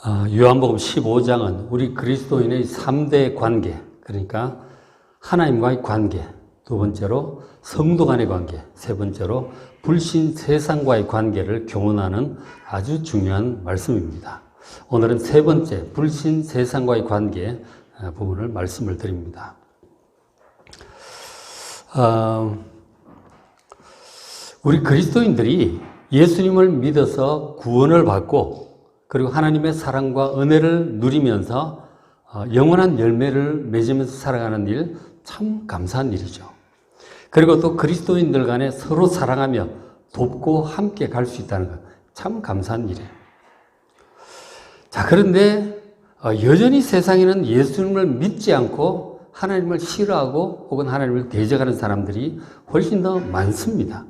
요한복음 15장은 우리 그리스도인의 3대 관계, 그러니까 하나님과의 관계, 두 번째로 성도 간의 관계, 세 번째로 불신 세상과의 관계를 교훈하는 아주 중요한 말씀입니다. 오늘은 세 번째, 불신 세상과의 관계 부분을 말씀을 드립니다. 우리 그리스도인들이 예수님을 믿어서 구원을 받고 그리고 하나님의 사랑과 은혜를 누리면서 영원한 열매를 맺으면서 살아가는 일, 참 감사한 일이죠. 그리고 또 그리스도인들 간에 서로 사랑하며 돕고 함께 갈 수 있다는 것, 참 감사한 일이에요. 자, 그런데 여전히 세상에는 예수님을 믿지 않고 하나님을 싫어하고 혹은 하나님을 대적하는 사람들이 훨씬 더 많습니다.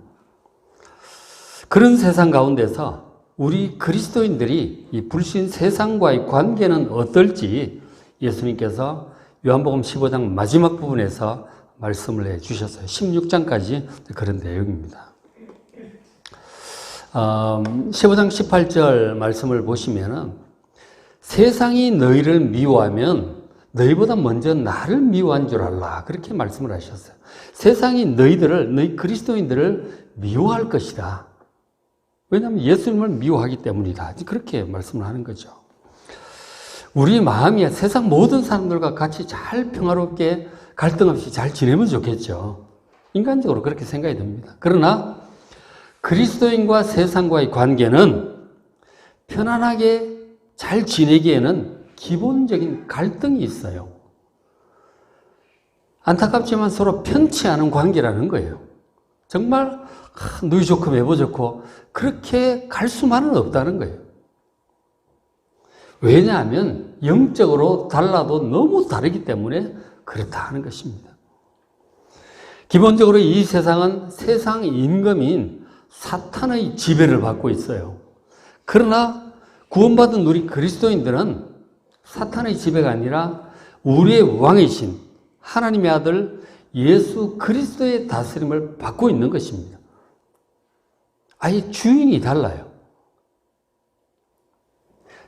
그런 세상 가운데서 우리 그리스도인들이 이 불신 세상과의 관계는 어떨지 예수님께서 요한복음 15장 마지막 부분에서 말씀을 해 주셨어요. 16장까지 그런 내용입니다. 15장 18절 말씀을 보시면은 세상이 너희를 미워하면 너희보다 먼저 나를 미워한 줄 알라. 그렇게 말씀을 하셨어요. 세상이 너희 그리스도인들을 미워할 것이다. 왜냐하면 예수님을 미워하기 때문이다. 그렇게 말씀을 하는 거죠. 우리 마음이 세상 모든 사람들과 같이 잘 평화롭게 갈등 없이 잘 지내면 좋겠죠. 인간적으로 그렇게 생각이 듭니다. 그러나 그리스도인과 세상과의 관계는 편안하게 잘 지내기에는 기본적인 갈등이 있어요. 안타깝지만 서로 편치 않은 관계라는 거예요. 정말 누이 좋고 매보 좋고 그렇게 갈 수만은 없다는 거예요. 왜냐하면 영적으로 달라도 너무 다르기 때문에 그렇다 하는 것입니다. 기본적으로 이 세상은 세상 임금인 사탄의 지배를 받고 있어요. 그러나 구원받은 우리 그리스도인들은 사탄의 지배가 아니라 우리의 왕이신 하나님의 아들 예수 그리스도의 다스림을 받고 있는 것입니다. 아예 주인이 달라요.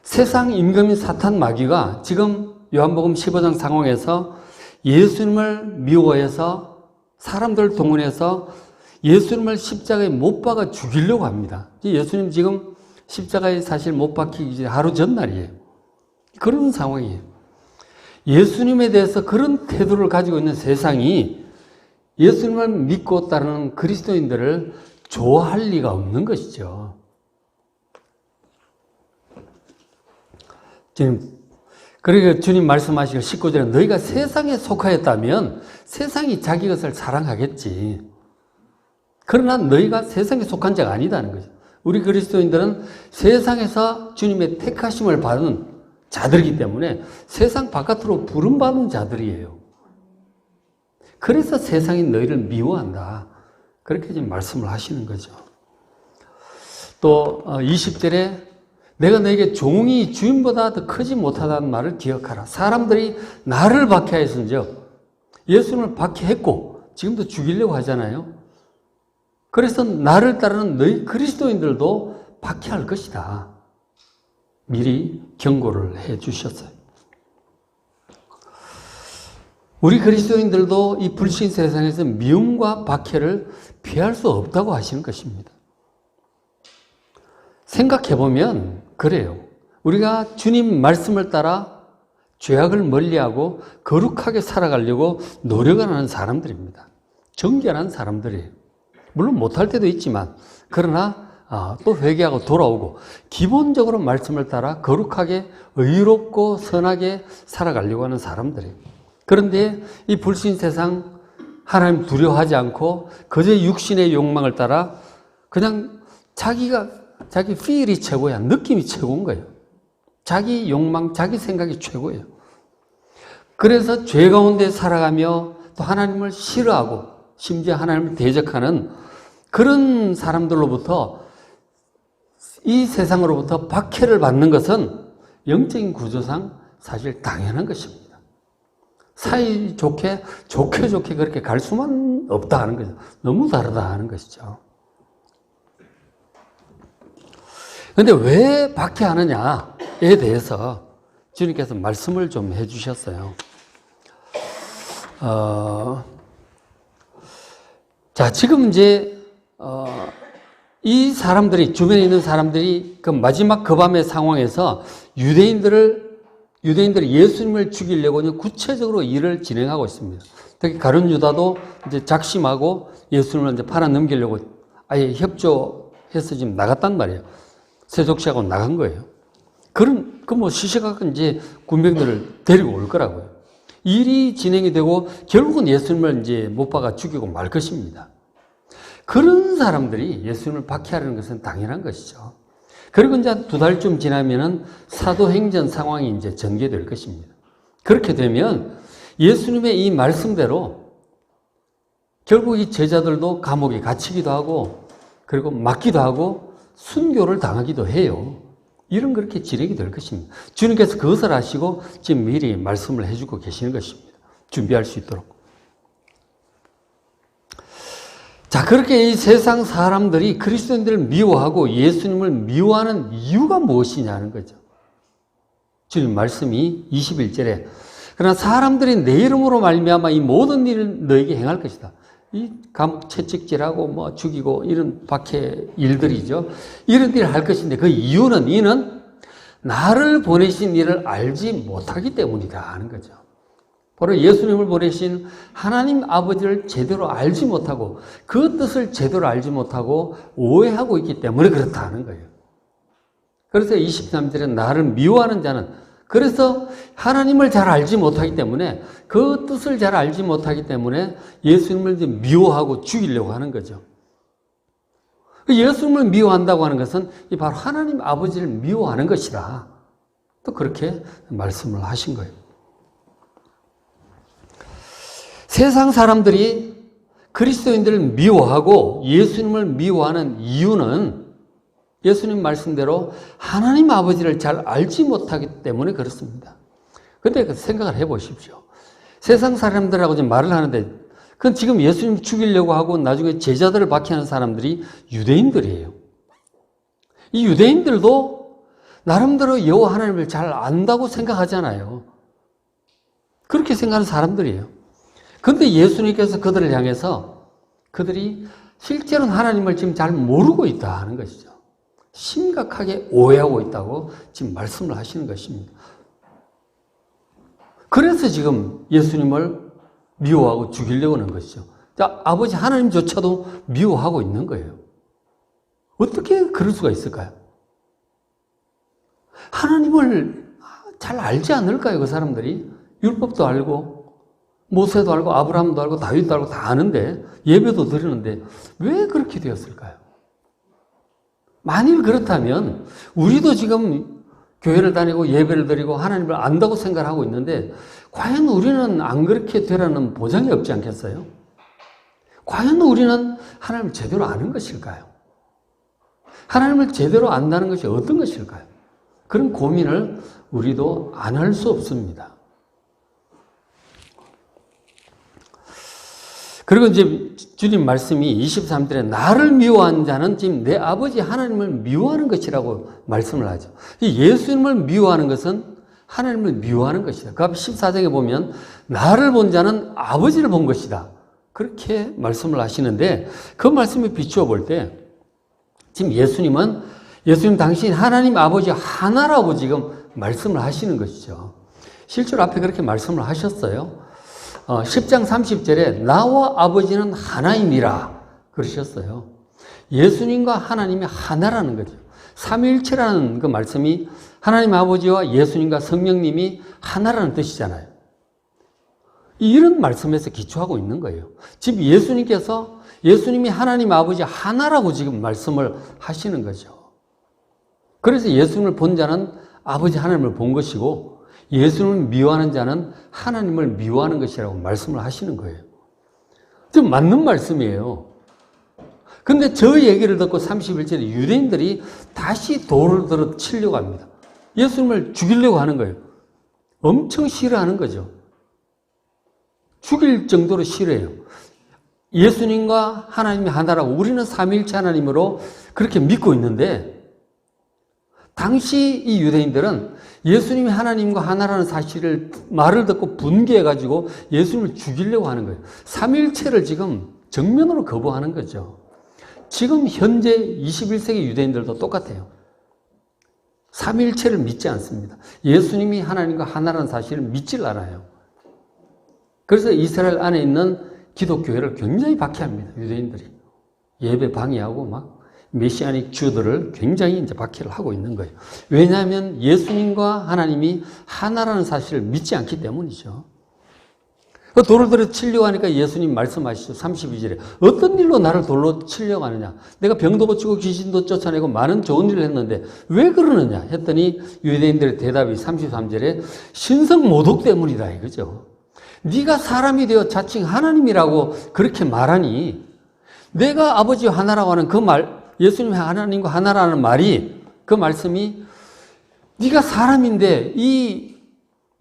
세상 임금인 사탄 마귀가 지금 요한복음 15장 상황에서 예수님을 미워해서 사람들을 동원해서 예수님을 십자가에 못 박아 죽이려고 합니다. 예수님 지금 십자가에 사실 못 박히기 하루 전날이에요. 그런 상황이에요. 예수님에 대해서 그런 태도를 가지고 있는 세상이 예수님을 믿고 따르는 그리스도인들을 좋아할 리가 없는 것이죠. 그러니까 주님 말씀하시고 19절에 너희가 세상에 속하였다면 세상이 자기 것을 사랑하겠지. 그러나 너희가 세상에 속한 자가 아니다는 거죠. 우리 그리스도인들은 세상에서 주님의 택하심을 받은 자들이기 때문에 세상 바깥으로 부름받은 자들이에요. 그래서 세상이 너희를 미워한다. 그렇게 지금 말씀을 하시는 거죠. 또 20절에 내가 너에게 종이 주인보다 더 크지 못하다는 말을 기억하라. 사람들이 나를 박해하였은즉 예수님을 박해했고 지금도 죽이려고 하잖아요. 그래서 나를 따르는 너희 그리스도인들도 박해할 것이다. 미리 경고를 해 주셨어요. 우리 그리스도인들도 이 불신 세상에서 미움과 박해를 피할 수 없다고 하시는 것입니다. 생각해보면 그래요. 우리가 주님 말씀을 따라 죄악을 멀리하고 거룩하게 살아가려고 노력을 하는 사람들입니다. 정결한 사람들이에요. 물론 못할 때도 있지만 그러나 또 회개하고 돌아오고 기본적으로 말씀을 따라 거룩하게 의롭고 선하게 살아가려고 하는 사람들이에요. 그런데 이 불신 세상 하나님 두려워하지 않고 그저 육신의 욕망을 따라 그냥 자기 필이 최고야. 느낌이 최고인 거예요. 자기 욕망, 자기 생각이 최고예요. 그래서 죄 가운데 살아가며 또 하나님을 싫어하고 심지어 하나님을 대적하는 그런 사람들로부터 이 세상으로부터 박해를 받는 것은 영적인 구조상 사실 당연한 것입니다. 사이좋게 좋게 그렇게 갈 수만 없다 하는 거죠. 너무 다르다 하는 것이죠. 그런데 왜 박해하느냐? 대해서 주님께서 말씀을 좀 해주셨어요. 자, 지금 이제 이 사람들이, 주변에 있는 사람들이 그 마지막 그 밤의 상황에서 유대인들이 예수님을 죽이려고 구체적으로 일을 진행하고 있습니다. 특히 가룟 유다도 이제 작심하고 예수님을 이제 팔아 넘기려고 아예 협조해서 지금 나갔단 말이에요. 세족시하고 나간 거예요. 시시각각 이제 군병들을 데리고 올 거라고요. 일이 진행이 되고 결국은 예수님을 이제 못 박아 죽이고 말 것입니다. 그런 사람들이 예수님을 박해하려는 것은 당연한 것이죠. 그리고 이제 2달쯤 지나면은 사도행전 상황이 이제 전개될 것입니다. 그렇게 되면 예수님의 이 말씀대로 결국 이 제자들도 감옥에 갇히기도 하고 그리고 맞기도 하고 순교를 당하기도 해요. 일은 그렇게 진행이 될 것입니다. 주님께서 그것을 아시고 지금 미리 말씀을 해주고 계시는 것입니다. 준비할 수 있도록. 자, 그렇게 이 세상 사람들이 그리스도인들을 미워하고 예수님을 미워하는 이유가 무엇이냐는 거죠. 주님 말씀이 21절에 그러나 사람들이 내 이름으로 말미암아 이 모든 일을 너에게 행할 것이다. 이 감옥 채찍질하고 죽이고 이런 박해 일들이죠. 이런 일을 할 것인데 그 이유는 이는 나를 보내신 이를 알지 못하기 때문이다 하는 거죠. 바로 예수님을 보내신 하나님 아버지를 제대로 알지 못하고 그 뜻을 제대로 알지 못하고 오해하고 있기 때문에 그렇다 하는 거예요. 그래서 23절에 나를 미워하는 자는 그래서 하나님을 잘 알지 못하기 때문에 그 뜻을 잘 알지 못하기 때문에 예수님을 미워하고 죽이려고 하는 거죠. 예수님을 미워한다고 하는 것은 바로 하나님 아버지를 미워하는 것이다. 또 그렇게 말씀을 하신 거예요. 세상 사람들이 그리스도인들을 미워하고 예수님을 미워하는 이유는 예수님 말씀대로 하나님 아버지를 잘 알지 못하기 때문에 그렇습니다. 근데 생각을 해 보십시오. 세상 사람들하고 지금 말을 하는데 그건 지금 예수님 죽이려고 하고 나중에 제자들을 박해하는 사람들이 유대인들이에요. 이 유대인들도 나름대로 여호와 하나님을 잘 안다고 생각하잖아요. 그렇게 생각하는 사람들이에요. 그런데 예수님께서 그들을 향해서 그들이 실제로는 하나님을 지금 잘 모르고 있다 하는 것이죠. 심각하게 오해하고 있다고 지금 말씀을 하시는 것입니다. 그래서 지금 예수님을 미워하고 죽이려고 하는 것이죠. 자, 아버지 하나님조차도 미워하고 있는 거예요. 어떻게 그럴 수가 있을까요? 하나님을 잘 알지 않을까요? 그 사람들이 율법도 알고 모세도 알고 아브라함도 알고 다윗도 알고 다 아는데 예배도 드리는데 왜 그렇게 되었을까요? 만일 그렇다면 우리도 지금 교회를 다니고 예배를 드리고 하나님을 안다고 생각을 하고 있는데 과연 우리는 안 그렇게 되라는 보장이 없지 않겠어요? 과연 우리는 하나님을 제대로 아는 것일까요? 하나님을 제대로 안다는 것이 어떤 것일까요? 그런 고민을 우리도 안 할 수 없습니다. 그리고 이제 주님 말씀이 23절에 나를 미워하는 자는 지금 내 아버지 하나님을 미워하는 것이라고 말씀을 하죠. 예수님을 미워하는 것은 하나님을 미워하는 것이다. 그 앞에 14장에 보면 나를 본 자는 아버지를 본 것이다. 그렇게 말씀을 하시는데 그 말씀에 비추어 볼 때 지금 예수님 당신 하나님 아버지 하나라고 지금 말씀을 하시는 것이죠. 실제로 앞에 그렇게 말씀을 하셨어요. 10장 30절에 나와 아버지는 하나이니라 그러셨어요. 예수님과 하나님이 하나라는 거죠. 삼위일체라는 그 말씀이 하나님 아버지와 예수님과 성령님이 하나라는 뜻이잖아요. 이런 말씀에서 기초하고 있는 거예요. 지금 예수님이 하나님 아버지 하나라고 지금 말씀을 하시는 거죠. 그래서 예수님을 본 자는 아버지 하나님을 본 것이고 예수님을 미워하는 자는 하나님을 미워하는 것이라고 말씀을 하시는 거예요. 좀 맞는 말씀이에요. 근데 저 얘기를 듣고 31절에 유대인들이 다시 돌을 들어 치려고 합니다. 예수님을 죽이려고 하는 거예요. 엄청 싫어하는 거죠. 죽일 정도로 싫어해요. 예수님과 하나님이 하나라고 우리는 삼위일체 하나님으로 그렇게 믿고 있는데 당시 이 유대인들은 예수님이 하나님과 하나라는 사실을 말을 듣고 분개해가지고 예수님을 죽이려고 하는 거예요. 삼일체를 지금 정면으로 거부하는 거죠. 지금 현재 21세기 유대인들도 똑같아요. 삼일체를 믿지 않습니다. 예수님이 하나님과 하나라는 사실을 믿질 않아요. 그래서 이스라엘 안에 있는 기독교회를 굉장히 박해합니다. 유대인들이. 예배 방해하고 막 메시아닉 주들을 굉장히 이제 박해를 하고 있는 거예요. 왜냐하면 예수님과 하나님이 하나라는 사실을 믿지 않기 때문이죠. 돌을 들여 치려고 하니까 예수님 말씀하시죠. 32절에 어떤 일로 나를 돌로 치려고 하느냐. 내가 병도 고치고 귀신도 쫓아내고 많은 좋은 일을 했는데 왜 그러느냐 했더니 유대인들의 대답이 33절에 신성모독 때문이다 이거죠. 네가 사람이 되어 자칭 하나님이라고 그렇게 말하니 내가 아버지와 하나라고 하는 그 말, 예수님이 하나님과 하나라는 말이, 그 말씀이 네가 사람인데 이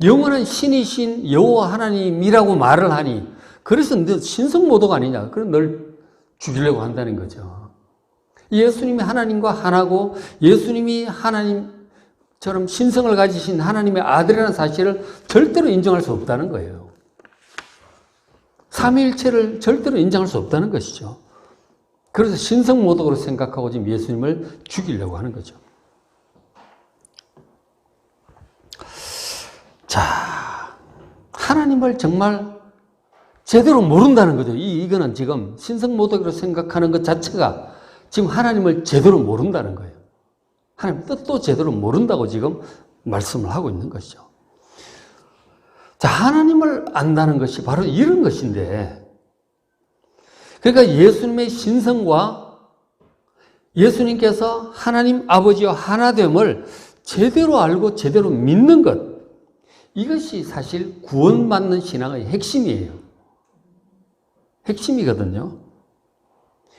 영원한 신이신 여호와 하나님이라고 말을 하니 그래서 너 신성모독 아니냐. 그럼 널 죽이려고 한다는 거죠. 예수님이 하나님과 하나고 예수님이 하나님처럼 신성을 가지신 하나님의 아들이라는 사실을 절대로 인정할 수 없다는 거예요. 삼위일체를 절대로 인정할 수 없다는 것이죠. 그래서 신성모독으로 생각하고 지금 예수님을 죽이려고 하는 거죠. 자, 하나님을 정말 제대로 모른다는 거죠. 이거는 지금 신성모독으로 생각하는 것 자체가 지금 하나님을 제대로 모른다는 거예요. 하나님 뜻도 제대로 모른다고 지금 말씀을 하고 있는 것이죠. 자, 하나님을 안다는 것이 바로 이런 것인데, 그러니까 예수님의 신성과 예수님께서 하나님 아버지와 하나됨을 제대로 알고 제대로 믿는 것, 이것이 사실 구원받는 신앙의 핵심이에요. 핵심이거든요.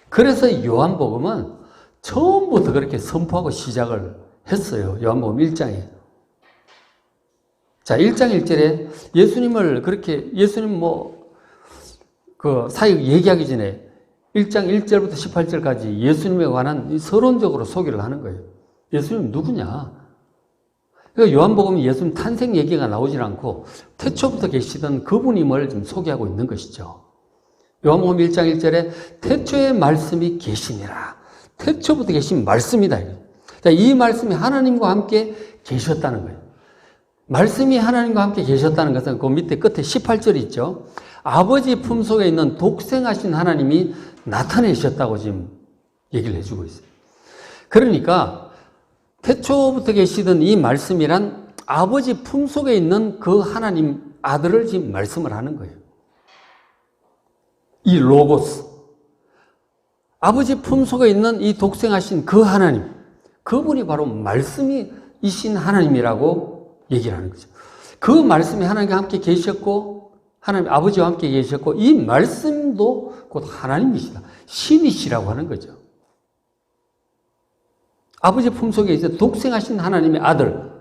그래서 요한복음은 처음부터 그렇게 선포하고 시작을 했어요. 요한복음 1장에. 자, 1장 1절에 예수님을 그렇게, 예수님 사역 얘기하기 전에 1장 1절부터 18절까지 예수님에 관한 서론적으로 소개를 하는 거예요. 예수님 누구냐? 그러니까 요한복음은 예수님 탄생 얘기가 나오질 않고 태초부터 계시던 그분임을 좀 소개하고 있는 것이죠. 요한복음 1장 1절에 태초에 말씀이 계시니라. 태초부터 계신 말씀이다. 자, 이 말씀이 하나님과 함께 계셨다는 거예요. 말씀이 하나님과 함께 계셨다는 것은 그 밑에 끝에 18절이 있죠. 아버지 품속에 있는 독생하신 하나님이 나타내셨다고 지금 얘기를 해주고 있어요. 그러니까 태초부터 계시던 이 말씀이란 아버지 품속에 있는 그 하나님 아들을 지금 말씀을 하는 거예요. 이 로고스. 아버지 품속에 있는 이 독생하신 그 하나님. 그분이 바로 말씀이신 하나님이라고 얘기를 하는 거죠. 그 말씀이 하나님과 함께 계셨고, 하나님 아버지와 함께 계셨고, 이 말씀도 곧 하나님이시다. 신이시라고 하는 거죠. 아버지 품속에 이제 독생하신 하나님의 아들,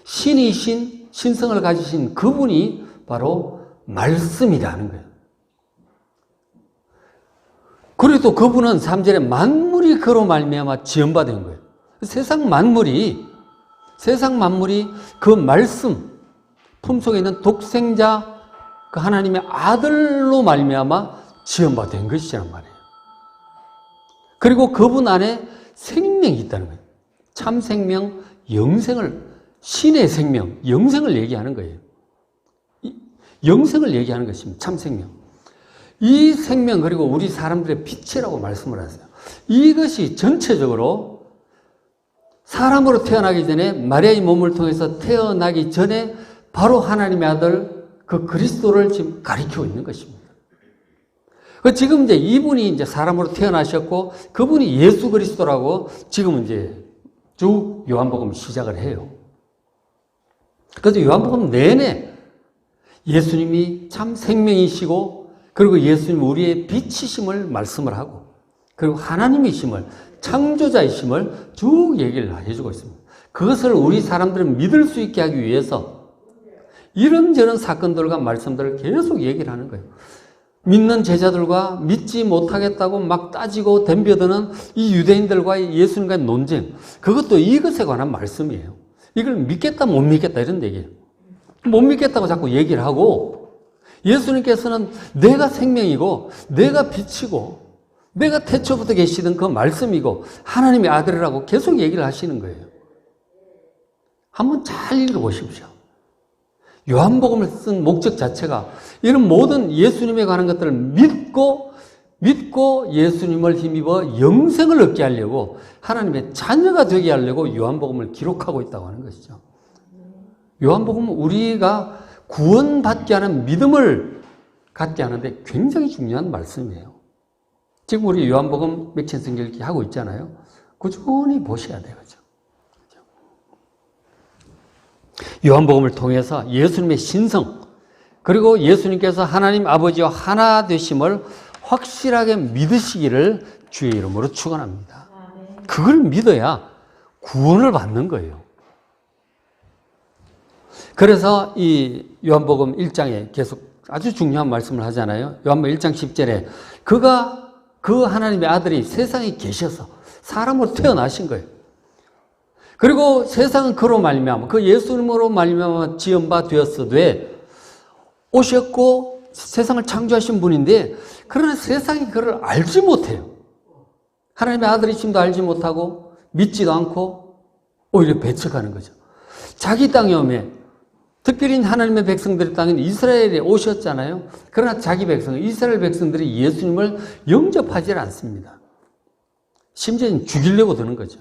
신이신, 신성을 가지신 그분이 바로 말씀이라는 거예요. 그리고 그분은 3절에 만물이 그로 말미암아 지음받은 거예요. 세상 만물이 그 말씀, 품속에 있는 독생자, 그 하나님의 아들로 말미암아 지음받은 것이란 말이에요. 그리고 그분 안에 생명이 있다는 거예요. 참 생명, 영생을, 신의 생명, 영생을 얘기하는 거예요. 영생을 얘기하는 것입니다. 참 생명. 이 생명, 그리고 우리 사람들의 빛이라고 말씀을 하세요. 이것이 전체적으로 사람으로 태어나기 전에, 마리아의 몸을 통해서 태어나기 전에 바로 하나님의 아들, 그 그리스도를 지금 가리키고 있는 것입니다. 지금 이제 이분이 이제 사람으로 태어나셨고, 그분이 예수 그리스도라고 지금 이제 쭉 요한복음 시작을 해요. 그래서 요한복음 내내 예수님이 참 생명이시고, 그리고 예수님 우리의 빛이심을 말씀을 하고, 그리고 하나님이심을, 창조자이심을 쭉 얘기를 해주고 있습니다. 그것을 우리 사람들은 믿을 수 있게 하기 위해서 이런저런 사건들과 말씀들을 계속 얘기를 하는 거예요. 믿는 제자들과 믿지 못하겠다고 막 따지고 덤벼드는 이 유대인들과의 예수님과의 논쟁, 그것도 이것에 관한 말씀이에요. 이걸 믿겠다 못 믿겠다 이런 얘기예요. 못 믿겠다고 자꾸 얘기를 하고, 예수님께서는 내가 생명이고 내가 빛이고 내가 태초부터 계시던 그 말씀이고 하나님의 아들이라고 계속 얘기를 하시는 거예요. 한번 잘 읽어보십시오. 요한복음을 쓴 목적 자체가 이런 모든 예수님에 관한 것들을 믿고 예수님을 힘입어 영생을 얻게 하려고, 하나님의 자녀가 되게 하려고 요한복음을 기록하고 있다고 하는 것이죠. 요한복음은 우리가 구원받게 하는 믿음을 갖게 하는데 굉장히 중요한 말씀이에요. 지금 우리 요한복음 맥힌 읽기 하고 있잖아요. 꾸준히 보셔야 돼요. 그죠? 요한복음을 통해서 예수님의 신성, 그리고 예수님께서 하나님 아버지와 하나 되심을 확실하게 믿으시기를 주의 이름으로 축원합니다. 그걸 믿어야 구원을 받는 거예요. 그래서 이 요한복음 1장에 계속 아주 중요한 말씀을 하잖아요. 요한복음 1장 10절에 그가, 그 하나님의 아들이 세상에 계셔서 사람으로 태어나신 거예요. 그리고 세상은 그로 말미암아, 그 예수님으로 말미암아 지은 바 되었으되 오셨고 세상을 창조하신 분인데, 그러나 세상이 그를 알지 못해요. 하나님의 아들이심도 알지 못하고 믿지도 않고 오히려 배척하는 거죠. 자기 땅에 오면, 특별히 하나님의 백성들의 땅인 이스라엘에 오셨잖아요. 그러나 자기 백성, 이스라엘 백성들이 예수님을 영접하지 않습니다. 심지어는 죽이려고 드는 거죠.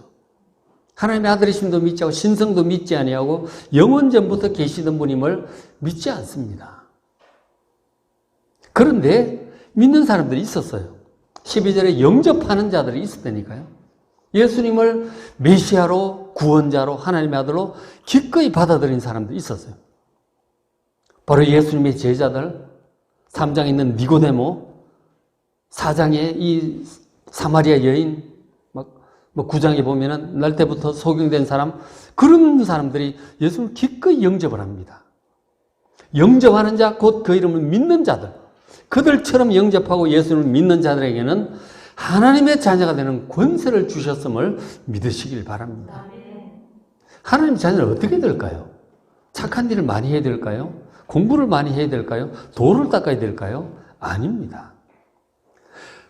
하나님의 아들이심도 믿지 않고 신성도 믿지 아니하고 영원전부터 계시던 분임을 믿지 않습니다. 그런데 믿는 사람들이 있었어요. 12절에 영접하는 자들이 있었다니까요. 예수님을 메시아로, 구원자로, 하나님의 아들로 기꺼이 받아들인 사람들이 있었어요. 바로 예수님의 제자들, 3장에 있는 니고데모, 4장에 이 사마리아 여인, 9장에 보면은 날 때부터 소경된 사람, 그런 사람들이 예수님을 기꺼이 영접을 합니다. 영접하는 자, 곧 그 이름을 믿는 자들, 그들처럼 영접하고 예수님을 믿는 자들에게는 하나님의 자녀가 되는 권세를 주셨음을 믿으시길 바랍니다. 하나님의 자녀는 어떻게 될까요? 착한 일을 많이 해야 될까요? 공부를 많이 해야 될까요? 도를 닦아야 될까요? 아닙니다.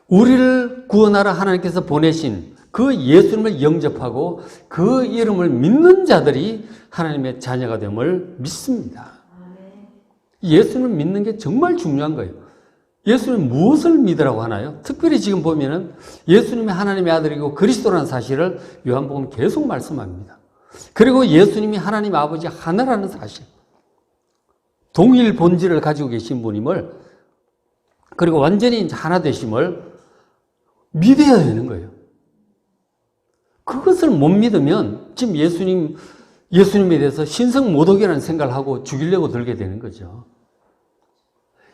우리를 구원하러 하나님께서 보내신 그 예수님을 영접하고 그 이름을 믿는 자들이 하나님의 자녀가 됨을 믿습니다. 예수님을 믿는 게 정말 중요한 거예요. 예수님은 무엇을 믿으라고 하나요? 특별히 지금 보면은 예수님이 하나님의 아들이고 그리스도라는 사실을 요한복음 계속 말씀합니다. 그리고 예수님이 하나님 아버지 하나라는 사실, 동일 본질을 가지고 계신 분임을, 그리고 완전히 하나 되심을 믿어야 되는 거예요. 그것을 못 믿으면 지금 예수님에 대해서 신성모독이라는 생각을 하고 죽이려고 들게 되는 거죠.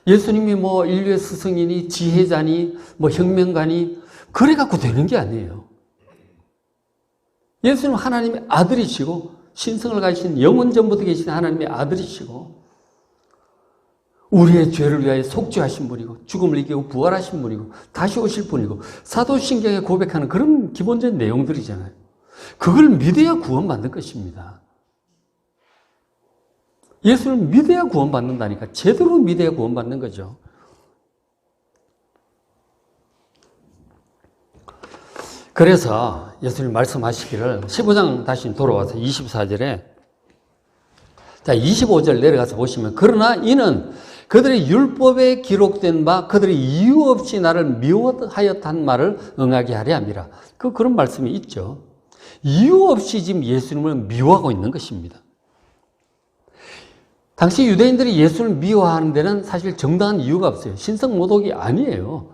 예수님이 뭐 인류의 스승이니 지혜자니 뭐 혁명가니 그래 갖고 되는 게 아니에요. 예수님은 하나님의 아들이시고 신성을 가지신 영원전부터 계신 하나님의 아들이시고 우리의 죄를 위하여 속죄하신 분이고 죽음을 이기고 부활하신 분이고 다시 오실 분이고 사도신경에 고백하는 그런 기본적인 내용들이잖아요. 그걸 믿어야 구원받는 것입니다. 예수를 믿어야 구원받는다니까. 제대로 믿어야 구원받는 거죠. 그래서 예수님 말씀하시기를 15장 다시 돌아와서 24절에, 자 25절 내려가서 보시면, 그러나 이는 그들의 율법에 기록된 바 그들이 이유 없이 나를 미워하였단 말을 응하게 하려 함이라. 그런 말씀이 있죠. 이유 없이 지금 예수님을 미워하고 있는 것입니다. 당시 유대인들이 예수를 미워하는 데는 사실 정당한 이유가 없어요. 신성모독이 아니에요.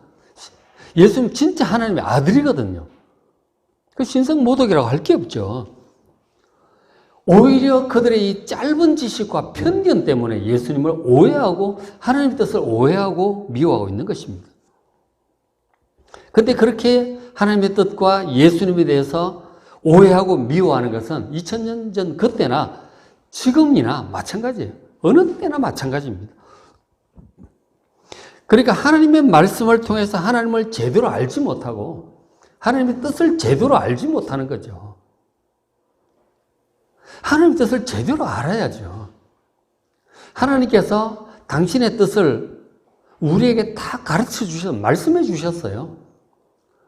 예수님 진짜 하나님의 아들이거든요. 그 신성모독이라고 할 게 없죠. 오히려 그들의 이 짧은 지식과 편견 때문에 예수님을 오해하고 하나님의 뜻을 오해하고 미워하고 있는 것입니다. 그런데 그렇게 하나님의 뜻과 예수님에 대해서 오해하고 미워하는 것은 2000년 전 그때나 지금이나 마찬가지예요. 어느 때나 마찬가지입니다. 그러니까 하나님의 말씀을 통해서 하나님을 제대로 알지 못하고 하나님의 뜻을 제대로 알지 못하는 거죠. 하나님의 뜻을 제대로 알아야죠. 하나님께서 당신의 뜻을 우리에게 다 가르쳐 주셨어요. 말씀해 주셨어요.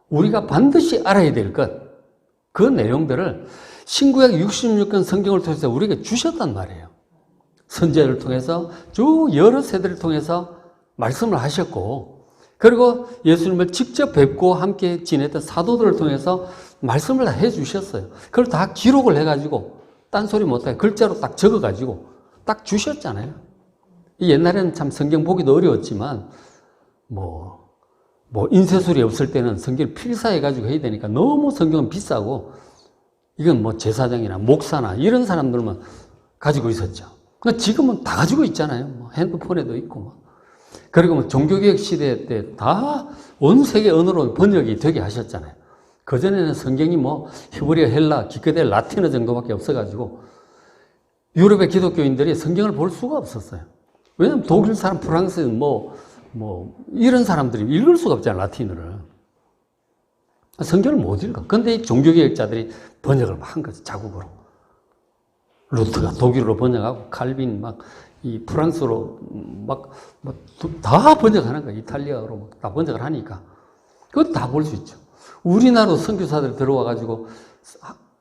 우리가 반드시 알아야 될 것, 그 내용들을 신구약 66권 성경을 통해서 우리에게 주셨단 말이에요. 선지자를 통해서 쭉 여러 세대를 통해서 말씀을 하셨고, 그리고 예수님을 직접 뵙고 함께 지냈던 사도들을 통해서 말씀을 다 해주셨어요. 그걸 다 기록을 해가지고 딴소리 못하게 글자로 딱 적어가지고 딱 주셨잖아요. 옛날에는 참 성경 보기도 어려웠지만 뭐 인쇄술이 없을 때는 성경을 필사해가지고 해야 되니까 너무 성경은 비싸고 이건 뭐 제사장이나 목사나 이런 사람들만 가지고 있었죠. 그러니까 지금은 다 가지고 있잖아요. 뭐 핸드폰에도 있고 뭐. 그리고 뭐 종교개혁 시대 때 다 온 세계 언어로 번역이 되게 하셨잖아요. 그전에는 성경이 뭐 히브리어, 헬라, 기껏해 라틴어 정도밖에 없어가지고 유럽의 기독교인들이 성경을 볼 수가 없었어요. 왜냐면 독일 사람, 프랑스 이런 사람들이 읽을 수가 없잖아요, 라틴어를. 성경을 못 읽어. 근데 이 종교개혁자들이 번역을 막 한 거죠, 자국으로. 루터가 독일어로 번역하고, 칼빈 이 프랑스로 다 번역하는 거야. 이탈리아어로 다 번역을 하니까. 그것도 다 볼 수 있죠. 우리나라도 선교사들이 들어와가지고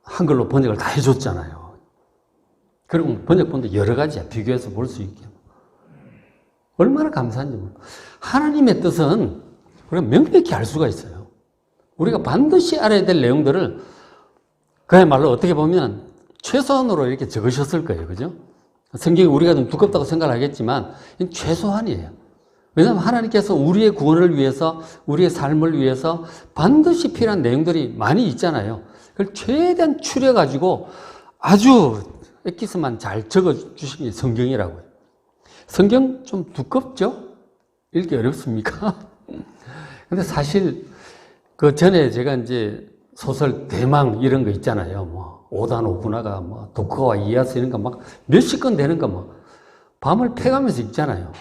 한글로 번역을 다 해줬잖아요. 그리고 번역본도 여러 가지야. 비교해서 볼 수 있게. 얼마나 감사한지 모르겠어요. 하나님의 뜻은 우리가 명백히 알 수가 있어요. 우리가 반드시 알아야 될 내용들을 그야말로 어떻게 보면 최소한으로 이렇게 적으셨을 거예요. 그죠? 성경이 우리가 좀 두껍다고 생각하겠지만 최소한이에요. 왜냐하면 하나님께서 우리의 구원을 위해서, 우리의 삶을 위해서 반드시 필요한 내용들이 많이 있잖아요. 그걸 최대한 추려가지고 아주 엑기스만 잘 적어주신 게 성경이라고요. 성경 좀 두껍죠? 읽기 어렵습니까? 근데 사실 그 전에 제가 이제 소설 대망 이런 거 있잖아요. 뭐 오단 오분화가 뭐 도커와 이에야스 이런 거 막 몇십 건 되는 거 뭐 밤을 패가면서 읽잖아요.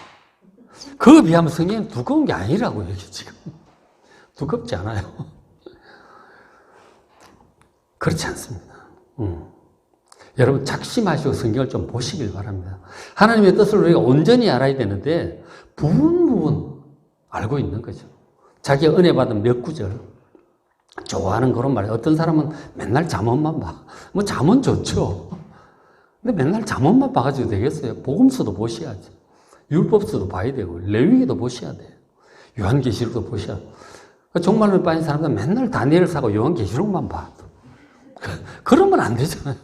그거 비하면 성경은 두꺼운 게 아니라고요, 이게 지금. 두껍지 않아요. 그렇지 않습니다. 여러분 작심하시고 성경을 좀 보시길 바랍니다. 하나님의 뜻을 우리가 온전히 알아야 되는데 부분 알고 있는 거죠. 자기가 은혜 받은 몇 구절 좋아하는 그런 말이에요. 어떤 사람은 맨날 잠언만 봐. 뭐 잠언 좋죠. 근데 맨날 잠언만 봐가지고 되겠어요. 복음서도 보셔야지. 율법서도 봐야 되고 레위기도 보셔야 돼요. 요한계시록도 보셔야 돼요. 종말론에 빠진 사람들은 맨날 다니엘 사고 요한계시록만 봐. 그러면 안 되잖아요.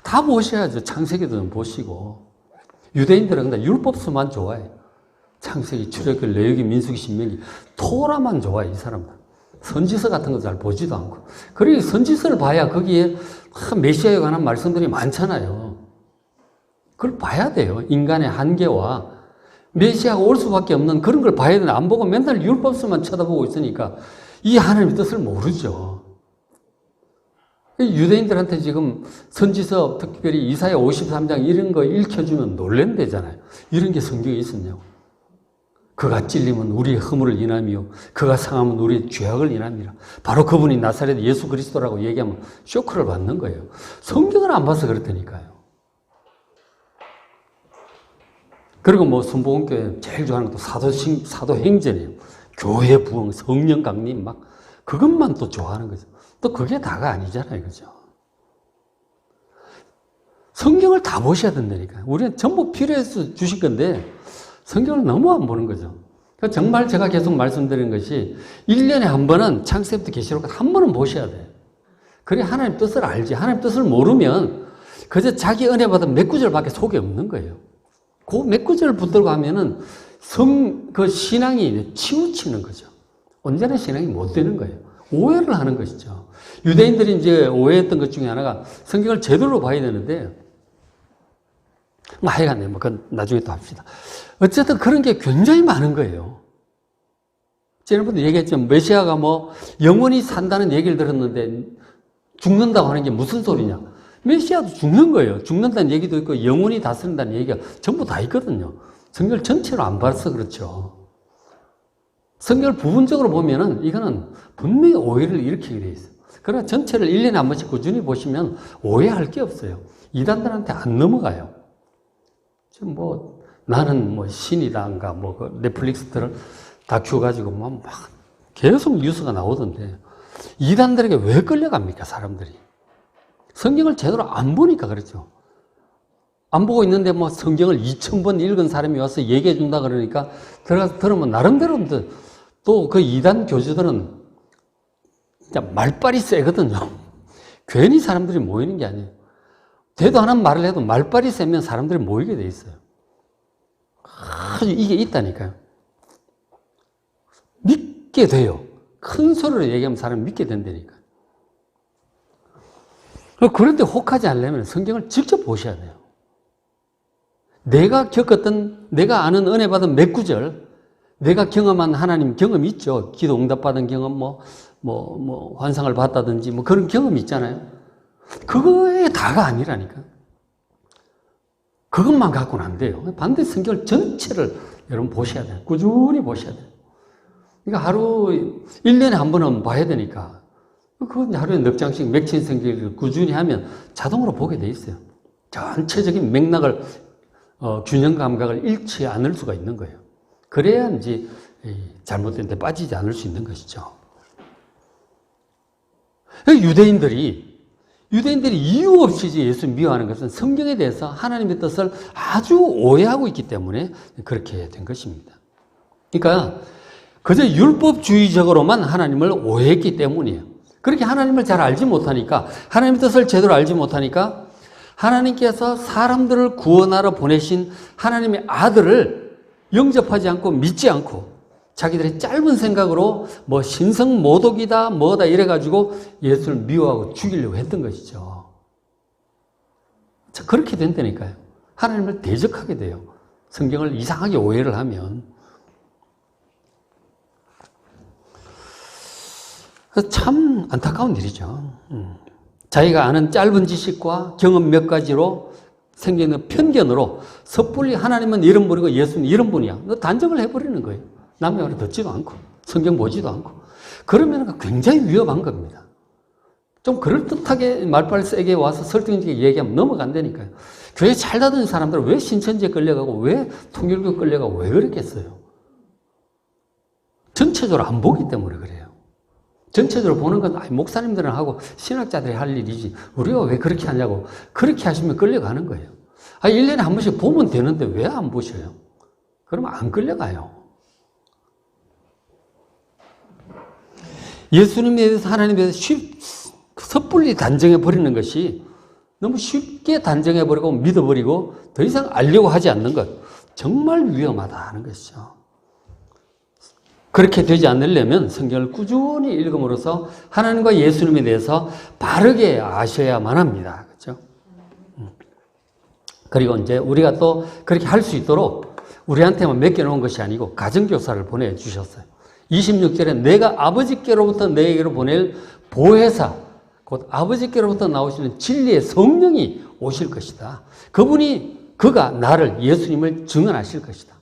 다 보셔야죠. 창세기도 좀 보시고. 유대인들은 근데 율법서만 좋아해요. 창세기, 출애굽기, 레위기, 민수기, 신명기, 토라만 좋아해, 이 사람들. 선지서 같은 거 잘 보지도 않고. 그러니 선지서를 봐야 거기에 메시아에 관한 말씀들이 많잖아요. 그걸 봐야 돼요. 인간의 한계와 메시아가 올 수밖에 없는 그런 걸 봐야 되는데 안 보고 맨날 율법서만 쳐다보고 있으니까 이 하나님의 뜻을 모르죠. 유대인들한테 지금 선지서 특별히 이사야 53장 이런 거 읽혀주면 놀랜대잖아요. 이런 게 성경에 있었냐고. 그가 찔림은 우리의 허물을 인함이요 그가 상함은 우리의 죄악을 인함이라. 바로 그분이 나사렛 예수 그리스도라고 얘기하면 쇼크를 받는 거예요. 성경을 안 봐서 그렇다니까요. 그리고 뭐 순복음교회 제일 좋아하는 것도 사도행전이에요. 교회 부흥, 성령 강림 막 그것만 또 좋아하는 거죠. 또 그게 다가 아니잖아요. 그죠? 성경을 다 보셔야 된다니까요. 우리는 전부 필요해서 주신 건데 성경을 너무 안 보는 거죠. 그러니까 정말 제가 계속 말씀드리는 것이 1년에 한 번은 창세기부터 계시록까지 한 번은 보셔야 돼요. 그래 하나님 뜻을 알지. 하나님 뜻을 모르면 그저 자기 은혜 받은 몇 구절밖에 속에 없는 거예요. 그 몇 구절을 붙들고 하면은 그 신앙이 치우치는 거죠. 온전한 신앙이 못 되는 거예요. 오해를 하는 것이죠. 유대인들이 이제 오해했던 것 중에 하나가 성경을 제대로 봐야 되는데, 하여간에 뭐 그건 나중에 또 합시다. 어쨌든 그런 게 굉장히 많은 거예요. 지난번에 얘기했지만 메시아가 뭐 영원히 산다는 얘기를 들었는데 죽는다고 하는 게 무슨 소리냐. 메시아도 죽는 거예요. 죽는다는 얘기도 있고 영원히 다스린다는 얘기가 전부 다 있거든요. 성경을 전체로 안 봐서 그렇죠. 성경을 부분적으로 보면은 이거는 분명히 오해를 일으키게 돼 있어요. 그러나 전체를 1년에 한 번씩 꾸준히 보시면 오해할 게 없어요. 이단들한테 안 넘어가요. 지금 뭐 나는 뭐 신이다인가 뭐 그 넷플릭스를 다큐 가지고 막 계속 뉴스가 나오던데 이단들에게 왜 끌려갑니까, 사람들이? 성경을 제대로 안 보니까 그렇죠. 안 보고 있는데 뭐 성경을 2000번 읽은 사람이 와서 얘기해 준다 그러니까 들어가서 들으면 나름대로 또 그 이단 교주들은 진짜 말빨이 세거든요. 괜히 사람들이 모이는 게 아니에요. 대도 하는 말을 해도 말빨이 세면 사람들이 모이게 돼 있어요. 아주 이게 있다니까요. 믿게 돼요. 큰 소리로 얘기하면 사람이 믿게 된다니까. 그런데 혹하지 않으려면 성경을 직접 보셔야 돼요. 내가 겪었던, 내가 아는 은혜 받은 몇 구절, 내가 경험한 하나님 경험이 있죠. 기도 응답받은 경험, 환상을 봤다든지, 그런 경험이 있잖아요. 그거에 다가 아니라니까. 그것만 갖고는 안 돼요. 반드시 성경 전체를 여러분 보셔야 돼요. 꾸준히 보셔야 돼요. 그러니까 하루, 1년에 한 번은 봐야 되니까. 그건 하루에 넉 장씩 맥힌 성경을 꾸준히 하면 자동으로 보게 돼 있어요. 전체적인 맥락을, 균형 감각을 잃지 않을 수가 있는 거예요. 그래야 이제 잘못된 데 빠지지 않을 수 있는 것이죠. 유대인들이 이유 없이 예수 미워하는 것은 성경에 대해서 하나님의 뜻을 아주 오해하고 있기 때문에 그렇게 된 것입니다. 그러니까 그저 율법주의적으로만 하나님을 오해했기 때문이에요. 그렇게 하나님을 잘 알지 못하니까, 하나님의 뜻을 제대로 알지 못하니까 하나님께서 사람들을 구원하러 보내신 하나님의 아들을 영접하지 않고 믿지 않고 자기들의 짧은 생각으로 신성 모독이다 뭐다 이래가지고 예수를 미워하고 죽이려고 했던 것이죠. 그렇게 된다니까요. 하나님을 대적하게 돼요. 성경을 이상하게 오해를 하면. 참 안타까운 일이죠. 자기가 아는 짧은 지식과 경험 몇 가지로 생기는 편견으로 섣불리 하나님은 이런 분이고 예수는 이런 분이야. 단정을 해버리는 거예요. 남의 말을 듣지도 않고 성경 보지도 않고. 그러면 굉장히 위험한 겁니다. 좀 그럴듯하게 말빨 세게 와서 설득적이게 얘기하면 넘어간다니까요. 교회 잘 다니는 사람들은 왜 신천지에 끌려가고 왜 통일교 끌려가고 왜 그랬겠어요? 전체적으로 안 보기 때문에 그래요. 전체적으로 보는 건 목사님들은 하고 신학자들이 할 일이지 우리가 왜 그렇게 하냐고. 그렇게 하시면 끌려가는 거예요. 1년에 한 번씩 보면 되는데 왜 안 보셔요? 그러면 안 끌려가요. 예수님에 대해서 하나님에 대해서 섣불리 단정해버리는 것이 너무 쉽게 단정해버리고 믿어버리고 더 이상 알려고 하지 않는 것, 정말 위험하다는 것이죠. 그렇게 되지 않으려면 성경을 꾸준히 읽음으로써 하나님과 예수님에 대해서 바르게 아셔야만 합니다. 그렇죠? 그리고 이제 우리가 또 그렇게 할 수 있도록 우리한테만 맡겨놓은 것이 아니고 가정교사를 보내주셨어요. 26절에 내가 아버지께로부터 너에게로 보낼 보혜사, 곧 아버지께로부터 나오시는 진리의 성령이 오실 것이다. 그가 나를, 예수님을 증언하실 것이다.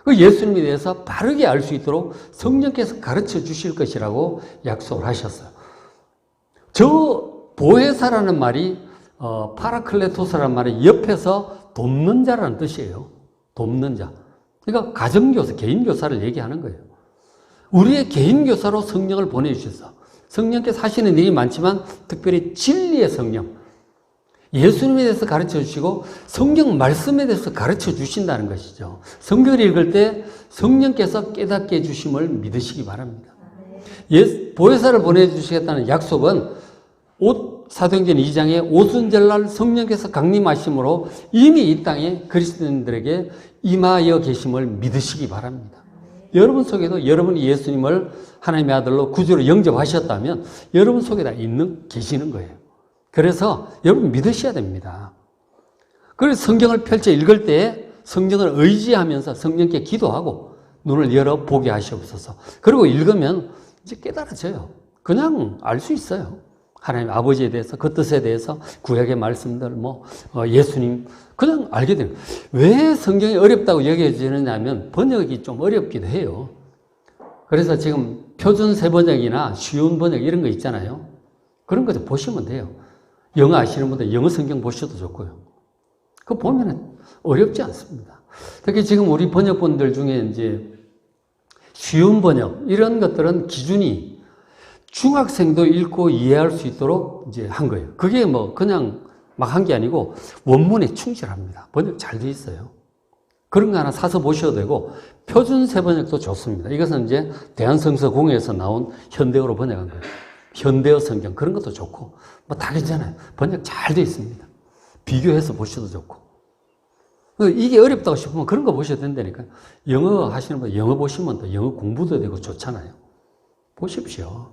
그 예수님에 대해서 바르게 알 수 있도록 성령께서 가르쳐 주실 것이라고 약속을 하셨어요. 저 보혜사라는 말이 파라클레토스라는 말이 옆에서 돕는 자라는 뜻이에요. 돕는 자. 그러니까 가정교사, 개인교사를 얘기하는 거예요. 우리의 개인교사로 성령을 보내주셔서 성령께서 하시는 일이 많지만 특별히 진리의 성령, 예수님에 대해서 가르쳐 주시고 성경 말씀에 대해서 가르쳐 주신다는 것이죠. 성경을 읽을 때 성령께서 깨닫게 해주심을 믿으시기 바랍니다. 보혜사를 보내주시겠다는 약속은 사도행전 2장에 오순절날 성령께서 강림하심으로 이미 이 땅에 그리스도인들에게 임하여 계심을 믿으시기 바랍니다. 여러분 속에도 여러분이 예수님을 하나님의 아들로 구주로 영접하셨다면 여러분 속에 다 계시는 거예요. 그래서 여러분 믿으셔야 됩니다. 그래서 성경을 펼쳐 읽을 때 성경을 의지하면서 성령께 기도하고 눈을 열어 보게 하시옵소서. 그리고 읽으면 이제 깨달아져요. 그냥 알 수 있어요. 하나님 아버지에 대해서, 그 뜻에 대해서, 구약의 말씀들, 예수님, 그냥 알게 돼요. 왜 성경이 어렵다고 여겨지느냐 하면 번역이 좀 어렵기도 해요. 그래서 지금 표준 세번역이나 쉬운 번역 이런 거 있잖아요. 그런 거 좀 보시면 돼요. 영어 아시는 분들 영어 성경 보셔도 좋고요. 그거 보면 어렵지 않습니다. 특히 지금 우리 번역본들 중에 이제 쉬운 번역, 이런 것들은 기준이 중학생도 읽고 이해할 수 있도록 이제 한 거예요. 그게 뭐 그냥 막 한 게 아니고 원문에 충실합니다. 번역 잘 돼 있어요. 그런 거 하나 사서 보셔도 되고, 표준 세번역도 좋습니다. 이것은 이제 대한성서공회에서 나온 현대어로 번역한 거예요. 현대어 성경, 그런 것도 좋고, 뭐 다 괜찮아요. 번역 잘 돼 있습니다. 비교해서 보셔도 좋고. 이게 어렵다고 싶으면 그런 거 보셔도 된다니까요. 영어 하시는 분, 영어 보시면 또 영어 공부도 되고 좋잖아요. 보십시오.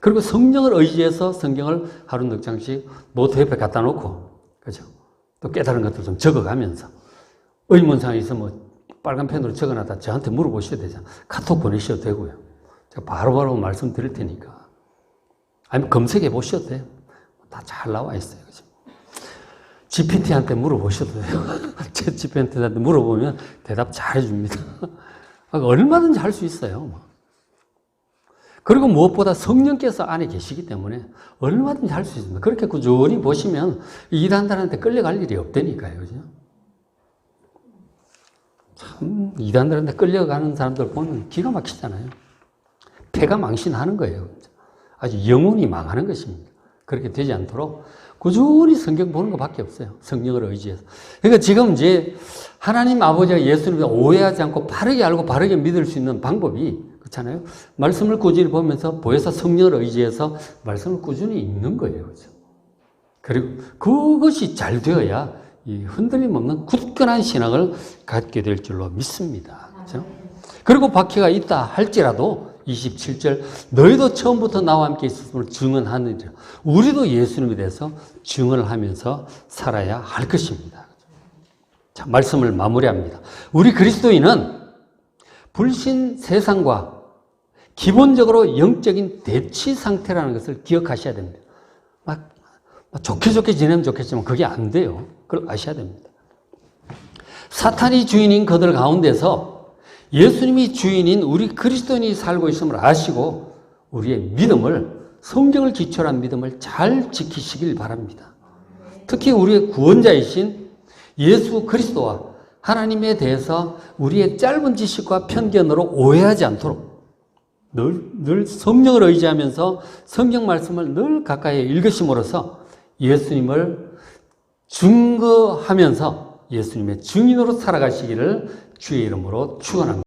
그리고 성령을 의지해서 성경을 하루 넉 장씩 노트 옆에 갖다 놓고, 그죠? 또 깨달은 것들 좀 적어가면서, 의문사항이 있으면 빨간 펜으로 적어놨다 저한테 물어보셔도 되잖아요. 카톡 보내셔도 되고요. 제가 바로바로 말씀드릴 테니까. 아니면 검색해 보셔도 돼요. 다 잘 나와 있어요. 그죠? GPT한테 물어보셔도 돼요. 제 GPT한테 물어보면 대답 잘 해줍니다. 얼마든지 할 수 있어요. 그리고 무엇보다 성령께서 안에 계시기 때문에 얼마든지 할 수 있습니다. 그렇게 꾸준히 보시면 이단들한테 끌려갈 일이 없다니까요. 그죠? 참, 이단들한테 끌려가는 사람들 보면 기가 막히잖아요. 패가 망신하는 거예요. 아주 영혼이 망하는 것입니다. 그렇게 되지 않도록 꾸준히 성경 보는 것밖에 없어요. 성령을 의지해서. 그러니까 지금 이제 하나님 아버지가 예수님을 오해하지 않고 바르게 알고 바르게 믿을 수 있는 방법이, 그렇잖아요. 말씀을 꾸준히 보면서 보혜사 성령을 의지해서 말씀을 꾸준히 읽는 거예요. 그렇죠? 그리고 그것이 잘 되어야 이 흔들림 없는 굳건한 신앙을 갖게 될 줄로 믿습니다. 그렇죠? 그리고 박해가 있다 할지라도 27절 너희도 처음부터 나와 함께 있었음을 증언하느니라. 우리도 예수님에 대해서 증언을 하면서 살아야 할 것입니다. 자, 말씀을 마무리합니다. 우리 그리스도인은 불신 세상과 기본적으로 영적인 대치 상태라는 것을 기억하셔야 됩니다. 막 좋게 지내면 좋겠지만 그게 안 돼요. 그걸 아셔야 됩니다. 사탄이 주인인 그들 가운데서 예수님이 주인인 우리 그리스도인이 살고 있음을 아시고 우리의 믿음을, 성경을 기초로 한 믿음을 잘 지키시길 바랍니다. 특히 우리의 구원자이신 예수 그리스도와 하나님에 대해서 우리의 짧은 지식과 편견으로 오해하지 않도록 늘 성령을 의지하면서 성경 말씀을 늘 가까이 읽으심으로써 예수님을 증거하면서 예수님의 증인으로 살아가시기를 주의 이름으로 축원합니다.